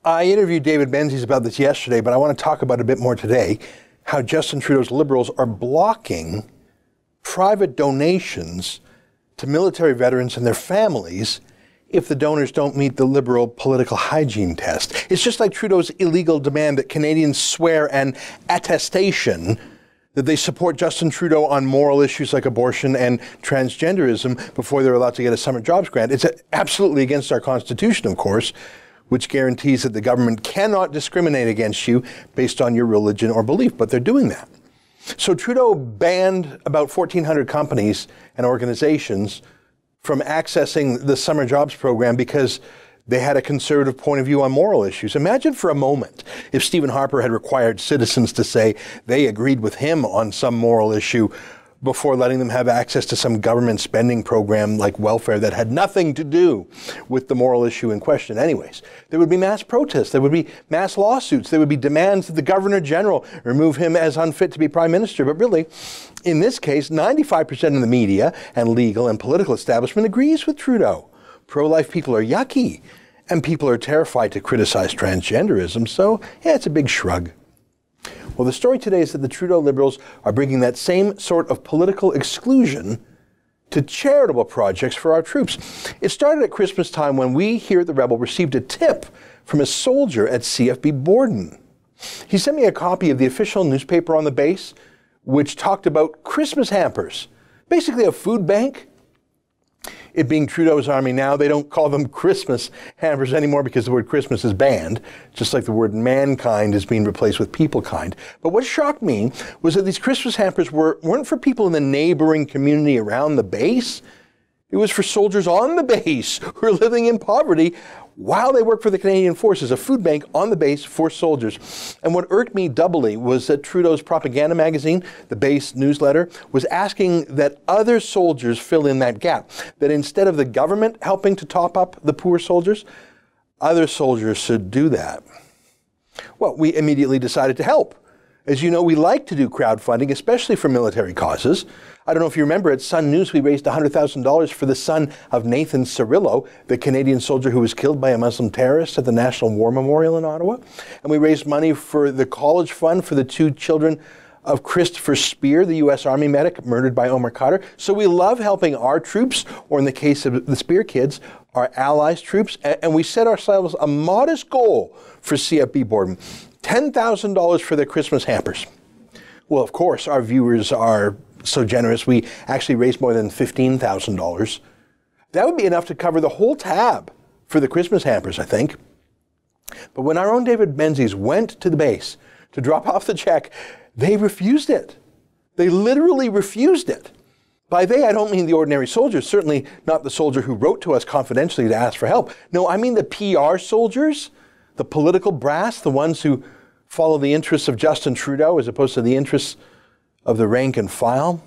I interviewed David Menzies about this yesterday, but I want to talk about it a bit more today, how Justin Trudeau's Liberals are blocking private donations to military veterans and their families if the donors don't meet the Liberal political hygiene test. It's just like Trudeau's illegal demand that Canadians swear an attestation that they support Justin Trudeau on moral issues like abortion and transgenderism before they're allowed to get a summer jobs grant. It's absolutely against our Constitution, of course, which guarantees that the government cannot discriminate against you based on your religion or belief, but they're doing that. So Trudeau banned about 1,400 companies and organizations from accessing the summer jobs program because they had a conservative point of view on moral issues. Imagine for a moment if Stephen Harper had required citizens to say they agreed with him on some moral issue before letting them have access to some government spending program like welfare that had nothing to do with the moral issue in question anyways. There would be mass protests, there would be mass lawsuits, there would be demands that the Governor General remove him as unfit to be Prime Minister. But really, in this case, 95% of the media and legal and political establishment agrees with Trudeau. Pro-life people are yucky, and people are terrified to criticize transgenderism, so yeah, it's a big shrug. Well, the story today is that the Trudeau Liberals are bringing that same sort of political exclusion to charitable projects for our troops. It started at Christmas time when we here at The Rebel received a tip from a soldier at CFB Borden. He sent me a copy of the official newspaper on the base, which talked about Christmas hampers, basically a food bank. It being Trudeau's army now, they don't call them Christmas hampers anymore because the word Christmas is banned, just like the word mankind is being replaced with peoplekind. But what shocked me was that these Christmas hampers weren't for people in the neighboring community around the base. It was for soldiers on the base who are living in poverty while they work for the Canadian Forces, a food bank on the base for soldiers. And what irked me doubly was that Trudeau's propaganda magazine, the base newsletter, was asking that other soldiers fill in that gap, that instead of the government helping to top up the poor soldiers, other soldiers should do that. Well, we immediately decided to help. As you know, we like to do crowdfunding, especially for military causes. I don't know if you remember, at Sun News, we raised $100,000 for the son of Nathan Cirillo, the Canadian soldier who was killed by a Muslim terrorist at the National War Memorial in Ottawa. And we raised money for the college fund for the 2 children of Christopher Spear, the U.S. Army medic murdered by Omar Khadr. So we love helping our troops, or in the case of the Spear kids, our allies' troops. And we set ourselves a modest goal for CFB Borden, $10,000 for their Christmas hampers. Well, of course, our viewers are so generous, we actually raised more than $15,000. That would be enough to cover the whole tab for the Christmas hampers, I think. But when our own David Menzies went to the base to drop off the check, they refused it. They literally refused it. By they, I don't mean the ordinary soldiers, certainly not the soldier who wrote to us confidentially to ask for help. No, I mean the PR soldiers, the political brass, the ones who follow the interests of Justin Trudeau as opposed to the interests of the rank and file.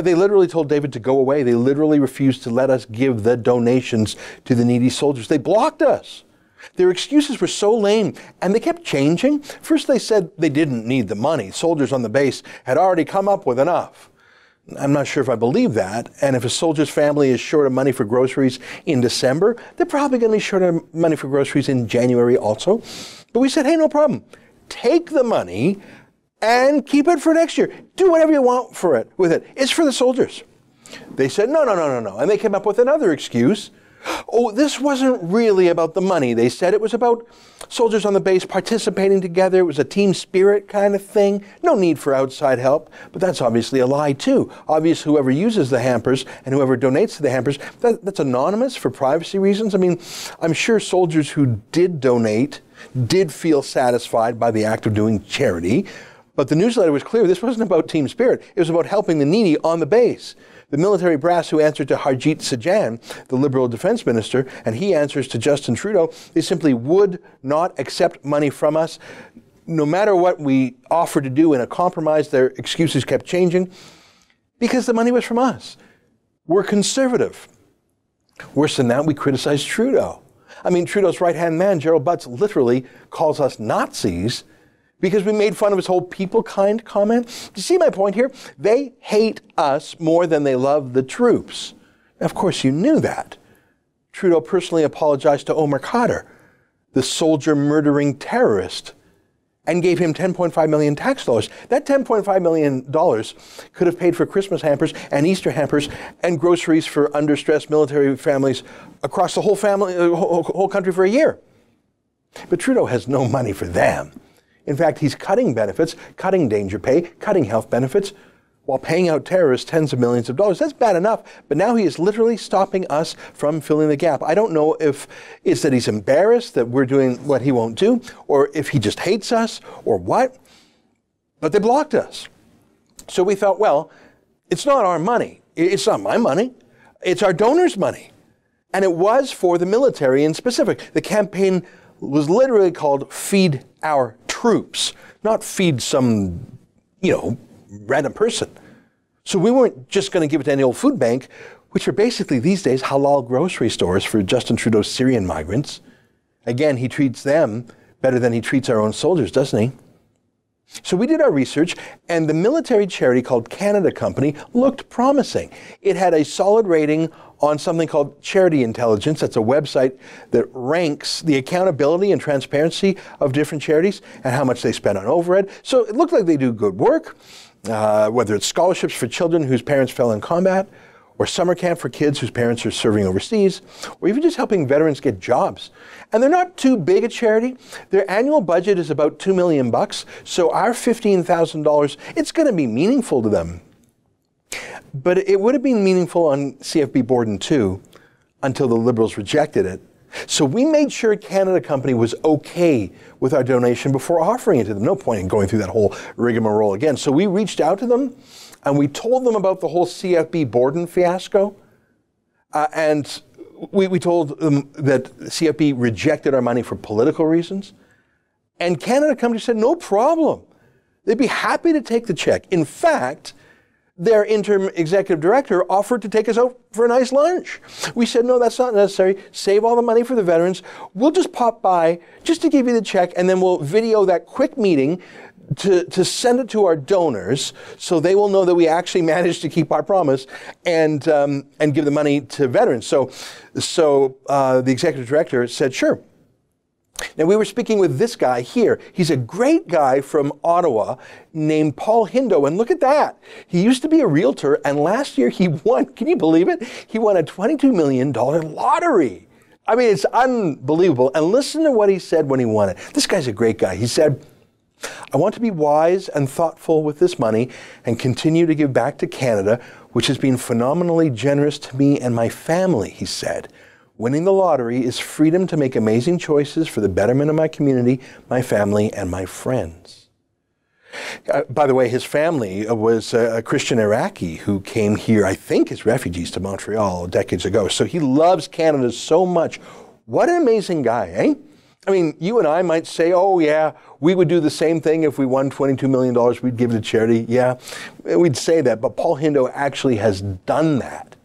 They literally told David to go away. They literally refused to let us give the donations to the needy soldiers. They blocked us. Their excuses were so lame, and they kept changing. First they said they didn't need the money. Soldiers on the base had already come up with enough. I'm not sure if I believe that. And if a soldier's family is short of money for groceries in December, they're probably going to be short of money for groceries in January also. But we said, hey, no problem. Take the money and keep it for next year. Do whatever you want with it. It's for the soldiers. They said, no. And they came up with another excuse. Oh, this wasn't really about the money. They said it was about soldiers on the base participating together. It was a team spirit kind of thing. No need for outside help. But that's obviously a lie too. Obviously, whoever uses the hampers and whoever donates to the hampers, that's anonymous for privacy reasons. I mean, I'm sure soldiers who did donate did feel satisfied by the act of doing charity. But the newsletter was clear. This wasn't about team spirit. It was about helping the needy on the base. The military brass who answered to Harjit Sajjan, the Liberal Defense Minister, and he answers to Justin Trudeau, they simply would not accept money from us. No matter what we offered to do in a compromise, their excuses kept changing because the money was from us. We're conservative. Worse than that, we criticized Trudeau. I mean, Trudeau's right-hand man, Gerald Butts, literally calls us Nazis because we made fun of his whole people-kind comment. Do you see my point here? They hate us more than they love the troops. Of course, you knew that. Trudeau personally apologized to Omar Khadr. the soldier murdering terrorist and gave him $10.5 million tax dollars. That $10.5 million could have paid for Christmas hampers and Easter hampers and groceries for under-stressed military families across the whole country for a year. But Trudeau has no money for them. In fact, he's cutting benefits, cutting danger pay, cutting health benefits, while paying out terrorists tens of millions of dollars. That's bad enough, but now he is literally stopping us from filling the gap. I don't know if it's that he's embarrassed that we're doing what he won't do, or if he just hates us, or what, but they blocked us. So we thought, well, it's not our money. It's not my money. It's our donors' money. And it was for the military in specific. The campaign was literally called Feed Our Troops, not feed some, random person. So we weren't just going to give it to any old food bank, which are basically these days halal grocery stores for Justin Trudeau's Syrian migrants. Again, he treats them better than he treats our own soldiers, doesn't he? So we did our research, and the military charity called Canada Company looked promising. It had a solid rating on something called Charity Intelligence. That's a website that ranks the accountability and transparency of different charities and how much they spend on overhead. So it looked like they do good work, whether it's scholarships for children whose parents fell in combat, or summer camp for kids whose parents are serving overseas, or even just helping veterans get jobs. And they're not too big a charity. Their annual budget is about $2 million, so our $15,000, it's going to be meaningful to them. But it would have been meaningful on CFB Borden too, until the Liberals rejected it. So we made sure Canada Company was okay with our donation before offering it to them. No point in going through that whole rigmarole again. So we reached out to them, and we told them about the whole CFB Borden fiasco. And we told them that CFB rejected our money for political reasons. And Canada Company said, no problem. They'd be happy to take the check. In fact, their interim executive director offered to take us out for a nice lunch. We said, no, that's not necessary. Save all the money for the veterans. We'll just pop by just to give you the check, and then we'll video that quick meeting to send it to our donors so they will know that we actually managed to keep our promise and give the money to veterans. So the executive director said, sure. Now, we were speaking with this guy here. He's a great guy from Ottawa named Paul Hindo, and look at that. He used to be a realtor, and last year he won, can you believe it? He won a $22 million lottery. I mean, it's unbelievable. And listen to what he said when he won it. This guy's a great guy. He said, I want to be wise and thoughtful with this money and continue to give back to Canada, which has been phenomenally generous to me and my family, he said. Winning the lottery is freedom to make amazing choices for the betterment of my community, my family, and my friends. By the way, his family was a Christian Iraqi who came here, I think, as refugees to Montreal decades ago. So he loves Canada so much. What an amazing guy, eh? I mean, you and I might say, oh, yeah, we would do the same thing if we won $22 million. We'd give it to charity. Yeah, we'd say that. But Paul Hindo actually has done that.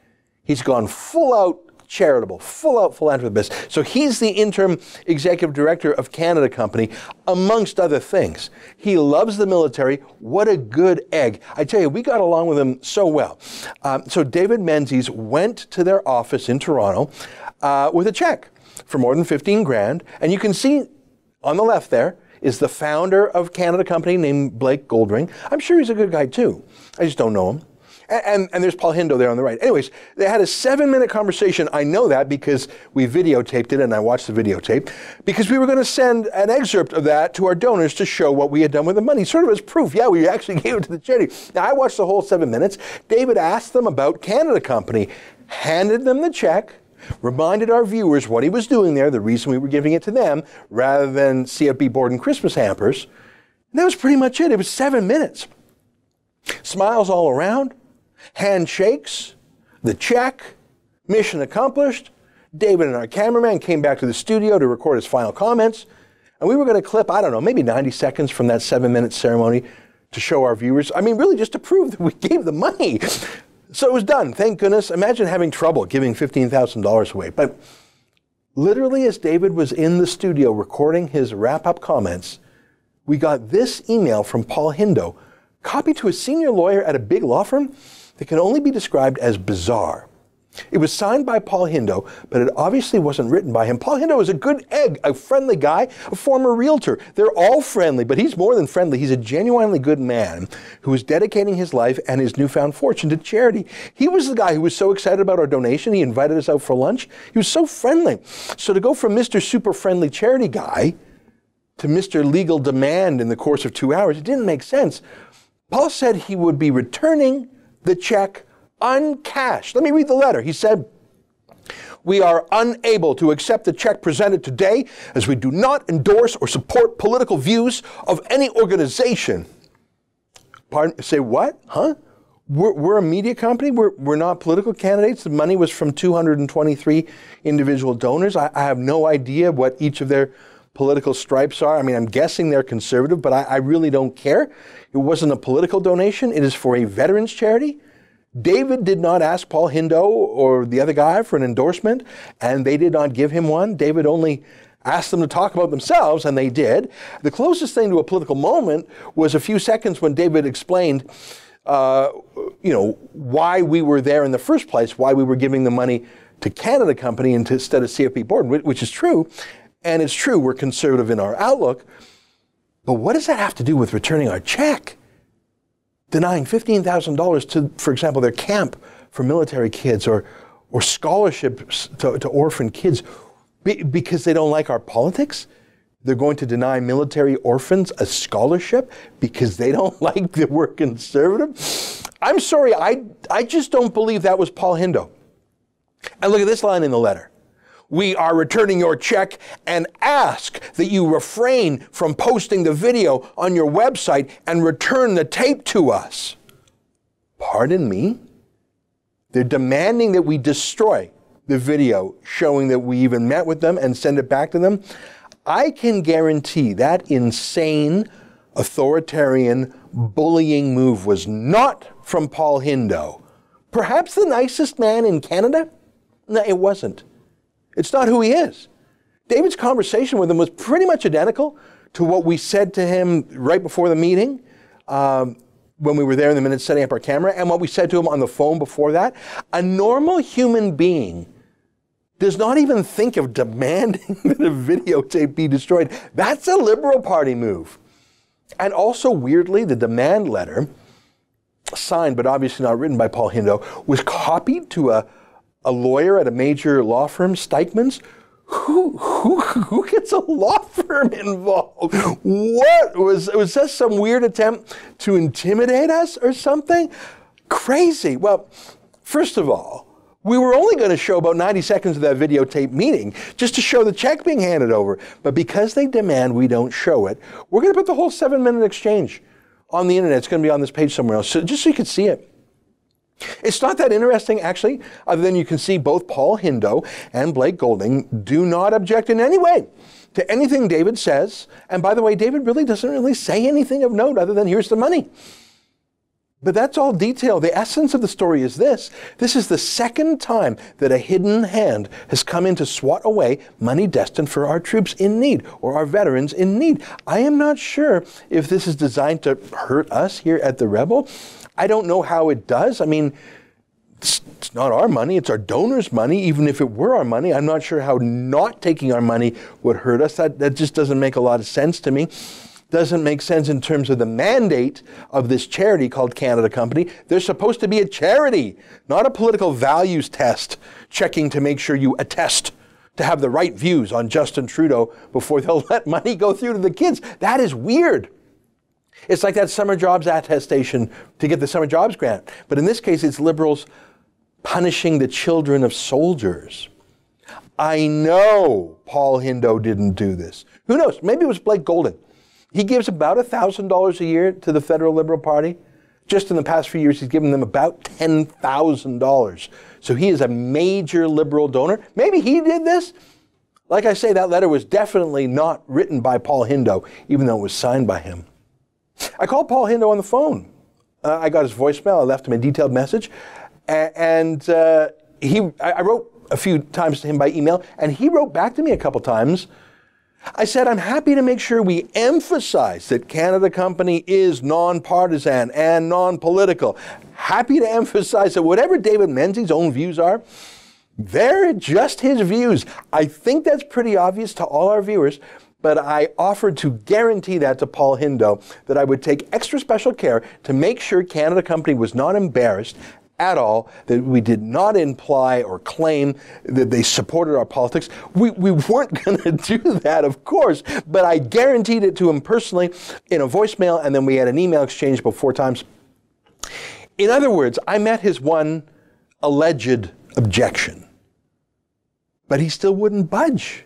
He's gone full out charitable, full out philanthropist. So he's the interim executive director of Canada Company, amongst other things. He loves the military. What a good egg. I tell you, we got along with him so well. So David Menzies went to their office in Toronto with a check for more than 15 grand. And you can see on the left there is the founder of Canada Company named Blake Goldring. I'm sure he's a good guy too. I just don't know him. And there's Paul Hindo there on the right. Anyways, they had a 7-minute conversation. I know that because we videotaped it and I watched the videotape, because we were going to send an excerpt of that to our donors to show what we had done with the money, sort of as proof. Yeah, we actually gave it to the charity. Now, I watched the whole 7 minutes. David asked them about Canada Company, handed them the check, reminded our viewers what he was doing there, the reason we were giving it to them, rather than CFB Borden Christmas hampers. And that was pretty much it. It was 7 minutes. Smiles all around. Handshakes, the check, mission accomplished. David and our cameraman came back to the studio to record his final comments. And we were going to clip, I don't know, maybe 90 seconds from that 7-minute ceremony to show our viewers. I mean, really just to prove that we gave the money. So it was done, thank goodness. Imagine having trouble giving $15,000 away. But literally as David was in the studio recording his wrap-up comments, we got this email from Paul Hindo, copied to a senior lawyer at a big law firm that can only be described as bizarre. It was signed by Paul Hindo, but it obviously wasn't written by him. Paul Hindo is a good egg, a friendly guy, a former realtor. They're all friendly, but he's more than friendly. He's a genuinely good man who is dedicating his life and his newfound fortune to charity. He was the guy who was so excited about our donation. He invited us out for lunch. He was so friendly. So to go from Mr. Super Friendly Charity Guy to Mr. Legal Demand in the course of 2 hours, it didn't make sense. Paul said he would be returning the check uncashed. Let me read the letter. He said, "We are unable to accept the check presented today as we do not endorse or support political views of any organization." Pardon? Say what? Huh? We're a media company. We're not political candidates. The money was from 223 individual donors. I have no idea what each of their political stripes are. I mean, I'm guessing they're conservative, but I really don't care. It wasn't a political donation. It is for a veterans charity. David did not ask Paul Hindo or the other guy for an endorsement, and they did not give him one. David only asked them to talk about themselves, and they did. The closest thing to a political moment was a few seconds when David explained, why we were there in the first place, why we were giving the money to Canada Company instead of CFP Board, which is true. And it's true, we're conservative in our outlook. But what does that have to do with returning our check? Denying $15,000 to, for example, their camp for military kids or scholarships to orphan kids because they don't like our politics? They're going to deny military orphans a scholarship because they don't like that we're conservative? I'm sorry, I just don't believe that was Paul Hindo. And look at this line in the letter. "We are returning your check and ask that you refrain from posting the video on your website and return the tape to us." Pardon me? They're demanding that we destroy the video showing that we even met with them and send it back to them. I can guarantee that insane, authoritarian, bullying move was not from Paul Hindo. Perhaps the nicest man in Canada? No, it wasn't. It's not who he is. David's conversation with him was pretty much identical to what we said to him right before the meeting, when we were there in the minute setting up our camera, and what we said to him on the phone before that. A normal human being does not even think of demanding that a videotape be destroyed. That's a Liberal Party move. And also, weirdly, the demand letter, signed but obviously not written by Paul Hindo, was copied to a lawyer at a major law firm, Steichman's. Who gets a law firm involved? What? Was that some weird attempt to intimidate us or something? Crazy. Well, first of all, we were only going to show about 90 seconds of that videotape meeting just to show the check being handed over. But because they demand we don't show it, we're going to put the whole 7-minute exchange on the internet. It's going to be on this page somewhere else, just so you can see it. It's not that interesting, actually, other than you can see both Paul Hindo and Blake Golding do not object in any way to anything David says. And by the way, David really doesn't really say anything of note other than here's the money. But that's all detail. The essence of the story is this. This is the second time that a hidden hand has come in to swat away money destined for our troops in need or our veterans in need. I am not sure if this is designed to hurt us here at the Rebel. I don't know how it does. I mean, it's not our money, it's our donors' money. Even if it were our money, I'm not sure how not taking our money would hurt us. That just doesn't make a lot of sense to me. Doesn't make sense in terms of the mandate of this charity called Canada Company. They're supposed to be a charity, not a political values test, checking to make sure you attest to have the right views on Justin Trudeau before they'll let money go through to the kids. That is weird. It's like that summer jobs attestation to get the summer jobs grant. But in this case, it's Liberals punishing the children of soldiers. I know Paul Hindo didn't do this. Who knows? Maybe it was Blake Golding. He gives about $1,000 a year to the federal Liberal Party. Just in the past few years, he's given them about $10,000. So he is a major Liberal donor. Maybe he did this. Like I say, that letter was definitely not written by Paul Hindo, even though it was signed by him. I called Paul Hindo on the phone. I got his voicemail. I left him a detailed message. And I wrote a few times to him by email, and he wrote back to me a couple times. I said, I'm happy to make sure we emphasize that Canada Company is nonpartisan and non-political. happy to emphasize that whatever David Menzies' own views are, they're just his views. I think that's pretty obvious to all our viewers, but I offered to guarantee that to Paul Hindo, that I would take extra special care to make sure Canada Company was not embarrassed at all, that we did not imply or claim that they supported our politics. We weren't going to do that, of course, but I guaranteed it to him personally in a voicemail, and then we had an email exchange about 4 times. In other words, I met his one alleged objection, but he still wouldn't budge.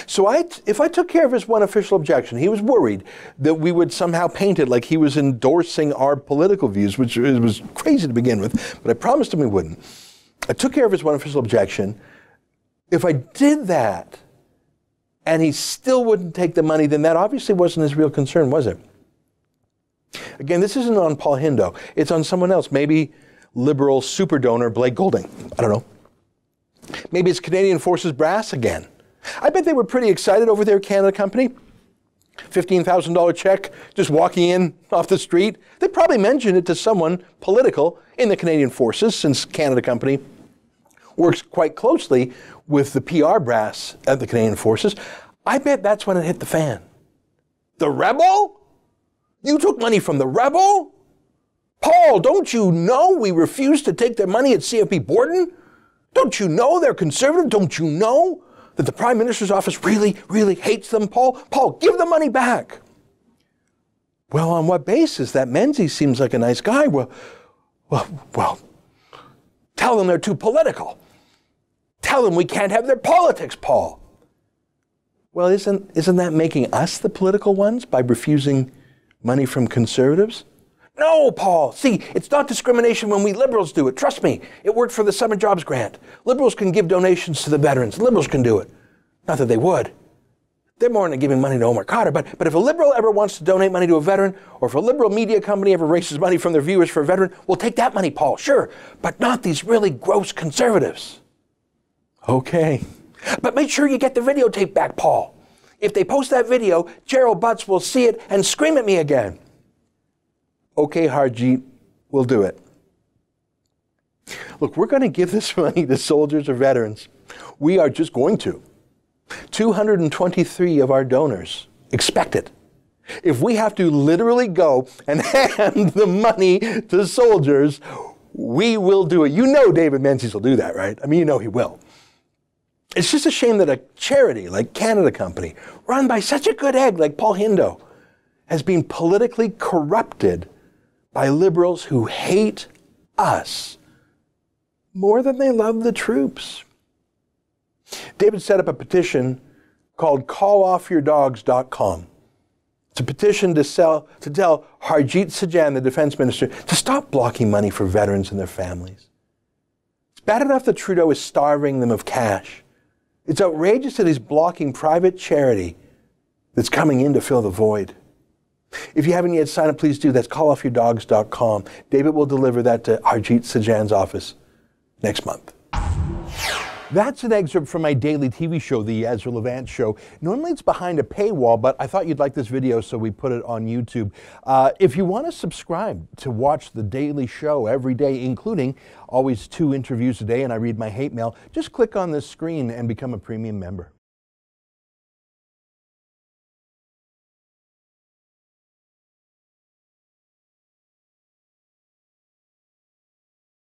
So if I took care of his one official objection, he was worried that we would somehow paint it like he was endorsing our political views, which was crazy to begin with, but I promised him we wouldn't. I took care of his one official objection. If I did that and he still wouldn't take the money, then that obviously wasn't his real concern, was it? Again, this isn't on Paul Hindo. It's on someone else, maybe Liberal super donor Blake Golding. I don't know. Maybe it's Canadian Forces brass again. I bet they were pretty excited over their Canada Company. $15,000 check, just walking in off the street. They probably mentioned it to someone political in the Canadian Forces, since Canada Company works quite closely with the PR brass at the Canadian Forces. I bet that's when it hit the fan. The rebel? You took money from the rebel? Paul, don't you know we refused to take their money at CFP Borden? Don't you know they're conservative? Don't you know that the Prime Minister's office really, really hates them, Paul? Paul, give the money back. Well, on what basis? That Menzies seems like a nice guy. Well, tell them they're too political. Tell them we can't have their politics, Paul. Well, isn't that making us the political ones by refusing money from conservatives? No, Paul. See, it's not discrimination when we Liberals do it. Trust me, it worked for the Summer Jobs Grant. Liberals can give donations to the veterans. Liberals can do it. Not that they would. They're more into giving money to Omar Khadr. But if a Liberal ever wants to donate money to a veteran, or if a Liberal media company ever raises money from their viewers for a veteran, we'll take that money, Paul, sure. But not these really gross conservatives. Okay. But make sure you get the videotape back, Paul. If they post that video, Gerald Butts will see it and scream at me again. Okay, Harjeet, we'll do it. Look, we're going to give this money to soldiers or veterans. We are just going to. 223 of our donors expect it. If we have to literally go and hand the money to soldiers, we will do it. You know David Menzies will do that, right? I mean, you know he will. It's just a shame that a charity like Canada Company, run by such a good egg like Paul Hindo, has been politically corrupted by Liberals who hate us more than they love the troops. David set up a petition called calloffyourdogs.com. It's a petition to tell Harjit Sajjan, the defense minister, to stop blocking money for veterans and their families. It's bad enough that Trudeau is starving them of cash. It's outrageous that he's blocking private charity that's coming in to fill the void. If you haven't yet signed up, please do. That's calloffyourdogs.com. David will deliver that to Harjit Sajjan's office next month. That's an excerpt from my daily TV show, The Ezra Levant Show. Normally it's behind a paywall, but I thought you'd like this video, so we put it on YouTube. If you want to subscribe to watch the daily show every day, including always 2 interviews a day, and I read my hate mail, just click on this screen and become a premium member.